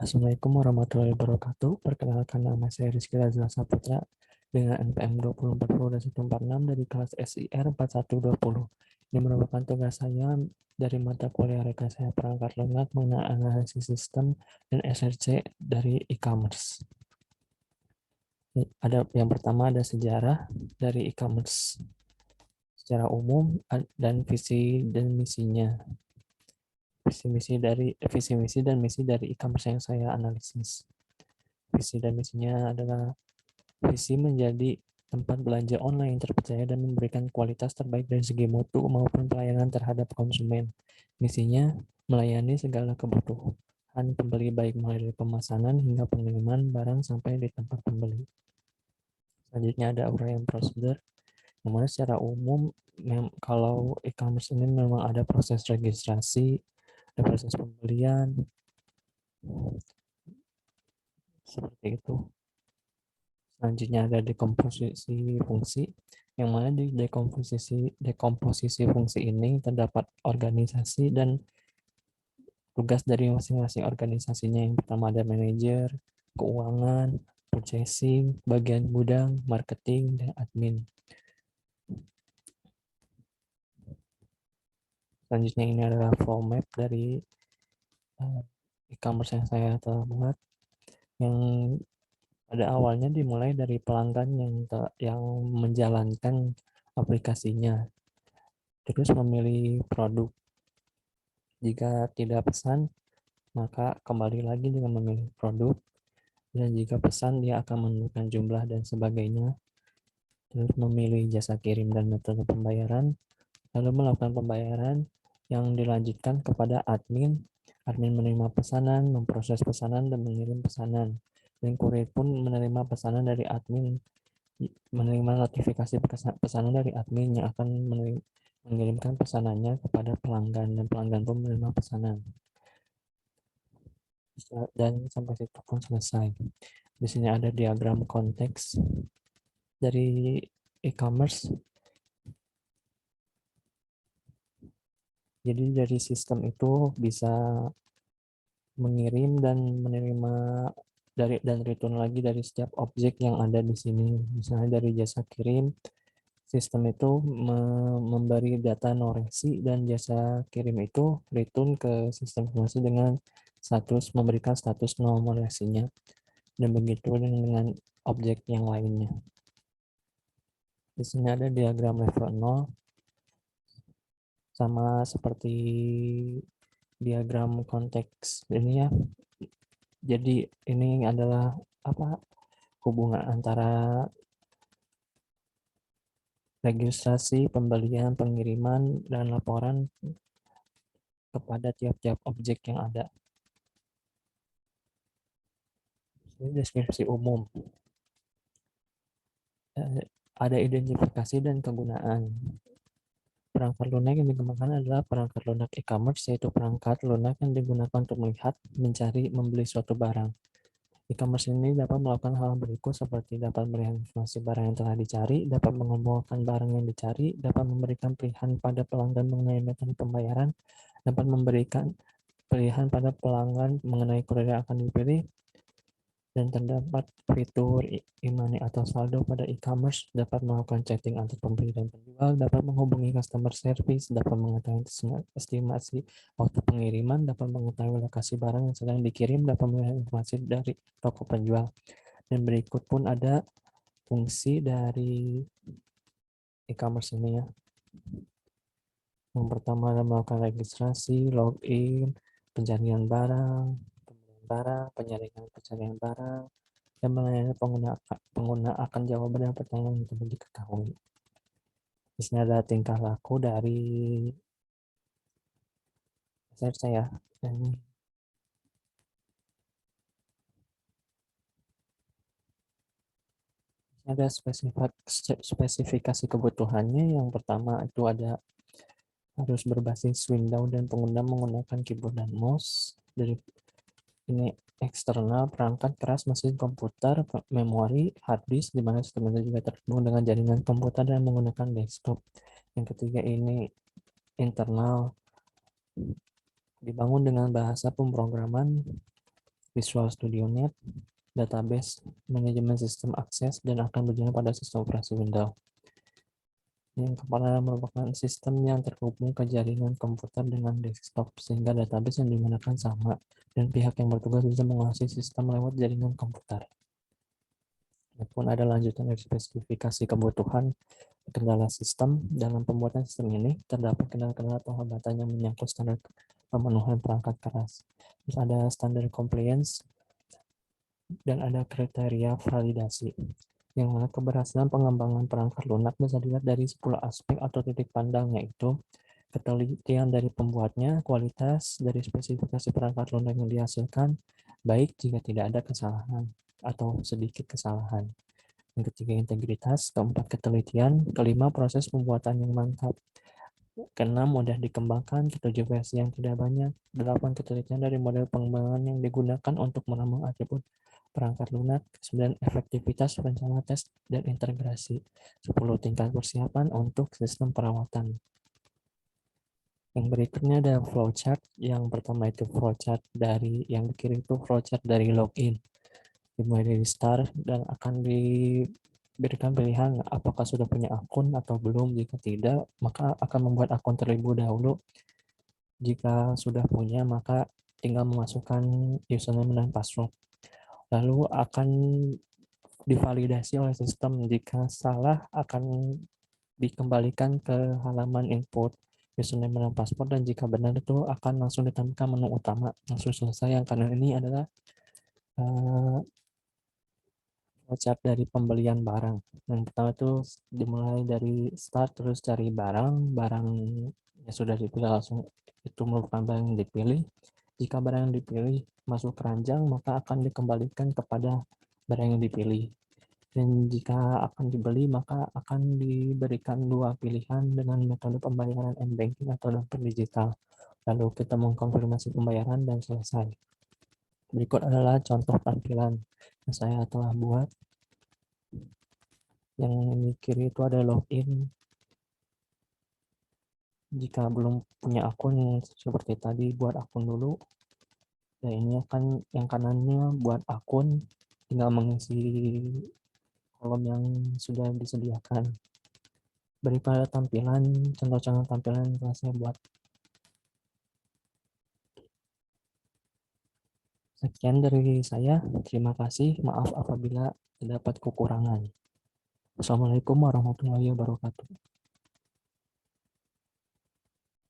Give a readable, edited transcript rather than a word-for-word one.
Assalamualaikum warahmatullahi wabarakatuh. Perkenalkan nama saya Rizky Razila Saputra dengan NPM 2040146 dari kelas SIR 4120. Ini merupakan tugas saya dari mata kuliah rekayasa perangkat lunak mengenai analisis sistem dan SRC dari e-commerce. Ada yang pertama ada sejarah dari e-commerce secara umum dan visi dan misinya. Visi misi dan misi dari e-commerce yang saya analisis. Visi dan misinya adalah visi menjadi tempat belanja online yang terpercaya dan memberikan kualitas terbaik dari segi mutu maupun pelayanan terhadap konsumen. Misinya melayani segala kebutuhan pembeli baik mulai dari pemesanan hingga pengiriman barang sampai di tempat pembeli. Selanjutnya ada uraian prosedur, yang mana secara umum kalau e-commerce ini memang ada proses registrasi, ada proses pembelian, seperti itu. Selanjutnya ada dekomposisi fungsi, yang mana di dekomposisi fungsi ini terdapat organisasi dan tugas dari masing-masing organisasinya. Yang pertama ada manajer, keuangan, purchasing, bagian gudang, marketing, dan admin. Selanjutnya ini adalah flow map dari e-commerce yang saya telah buat, yang pada awalnya dimulai dari pelanggan yang menjalankan aplikasinya, terus memilih produk. Jika tidak pesan, maka kembali lagi dengan memilih produk, dan jika pesan dia akan menentukan jumlah dan sebagainya, terus memilih jasa kirim dan metode pembayaran, lalu melakukan pembayaran yang dilanjutkan kepada admin. Admin menerima pesanan, memproses pesanan, dan mengirim pesanan. Dan kurir pun menerima pesanan dari admin, menerima notifikasi pesanan dari admin yang akan mengirimkan pesanannya kepada pelanggan, dan pelanggan pun menerima pesanan. Dan sampai situ pun selesai. Di sini ada diagram konteks dari e-commerce. Jadi dari sistem itu bisa mengirim dan menerima dan return lagi dari setiap objek yang ada di sini. Misalnya dari jasa kirim, sistem itu memberi data no resi, dan jasa kirim itu return ke sistem informasi dengan memberikan status no resinya, dan begitu dengan objek yang lainnya. Di sini ada diagram level 0 sama seperti diagram konteks ini ya. Jadi ini adalah hubungan antara registrasi, pembelian, pengiriman, dan laporan kepada tiap-tiap objek yang ada. Ini deskripsi umum. Ada identifikasi dan kegunaan. Perangkat lunak yang dikembangkan adalah perangkat lunak e-commerce, yaitu perangkat lunak yang digunakan untuk melihat, mencari, membeli suatu barang. E-commerce ini dapat melakukan hal berikut seperti dapat melihat informasi barang yang telah dicari, dapat mengumpulkan barang yang dicari, dapat memberikan pilihan pada pelanggan mengenai metode pembayaran, dapat memberikan pilihan pada pelanggan mengenai kurir yang akan dipilih, dan terdapat fitur e-money atau saldo pada e-commerce, dapat melakukan chatting antar pembeli dan penjual, dapat menghubungi customer service, dapat mengetahui estimasi waktu pengiriman, dapat mengetahui lokasi barang yang sedang dikirim, dapat melihat informasi dari toko penjual. Dan berikut pun ada fungsi dari e-commerce ini ya. Yang pertama adalah melakukan registrasi, login, pencarian barang, pencarian barang, dan melayani pengguna akan jawaban dan pertanyaan yang perlu diketahui. Di sini ada tingkah laku dari saya. Dan ada spesifikasi kebutuhannya. Yang pertama itu ada harus berbasis Windows dan pengguna menggunakan keyboard dan mouse. Dari ini eksternal, perangkat keras mesin komputer, memori, hard disk, di mana sistem itu juga terhubung dengan jaringan komputer dan menggunakan desktop. Yang ketiga ini internal, dibangun dengan bahasa pemrograman Visual Studio Net, database, manajemen sistem akses, dan akan berjalan pada sistem operasi Windows. Yang kepala merupakan sistem yang terhubung ke jaringan komputer dengan desktop, sehingga database yang digunakan sama, dan pihak yang bertugas bisa menguasai sistem lewat jaringan komputer. Walaupun ada lanjutan dari spesifikasi kebutuhan kendala sistem, dalam pembuatan sistem ini terdapat kendala-kendala atau hambatan yang menyangkut standar pemenuhan perangkat keras. Terus ada standar compliance dan ada kriteria validasi. Yang mana keberhasilan pengembangan perangkat lunak bisa dilihat dari 10 aspek atau titik pandang, yaitu ketelitian dari pembuatnya, kualitas dari spesifikasi perangkat lunak yang dihasilkan, baik jika tidak ada kesalahan atau sedikit kesalahan. Yang ketiga, integritas. Keempat, ketelitian. Kelima, proses pembuatan yang mantap. Keenam, mudah dikembangkan. Ketujuh, versi yang tidak banyak. Delapan, ketelitian dari model pengembangan yang digunakan untuk menambah atribut perangkat lunak. 9, efektivitas rencana tes dan integrasi. 10, tingkat persiapan untuk sistem perawatan. Yang berikutnya ada flowchart. Yang pertama itu flowchart dari yang di kiri itu flowchart dari login. Dimulai dari start dan akan diberikan pilihan apakah sudah punya akun atau belum. Jika tidak, maka akan membuat akun terlebih dahulu. Jika sudah punya, maka tinggal memasukkan username dan password. Lalu akan divalidasi oleh sistem. Jika salah, akan dikembalikan ke halaman input username dan password, dan jika benar itu akan langsung ditampilkan menu utama langsung selesai. Yang kanan ini adalah flowchart dari pembelian barang. Yang pertama itu dimulai dari start, terus cari barang yang sudah dipilih langsung itu merupakan barang yang dipilih. Jika barang yang dipilih masuk keranjang, maka akan dikembalikan kepada barang yang dipilih. Dan jika akan dibeli, maka akan diberikan dua pilihan dengan metode pembayaran m-banking atau dompet digital. Lalu kita mengkonfirmasi pembayaran dan selesai. Berikut adalah contoh tampilan yang saya telah buat. Yang di kiri itu ada login. Jika belum punya akun seperti tadi, buat akun dulu. Dan ini akan yang kanannya buat akun, tinggal mengisi kolom yang sudah disediakan. Daripada tampilan, contoh-contoh tampilan yang telah saya buat. Sekian dari saya. Terima kasih. Maaf apabila terdapat kekurangan. Assalamualaikum warahmatullahi wabarakatuh.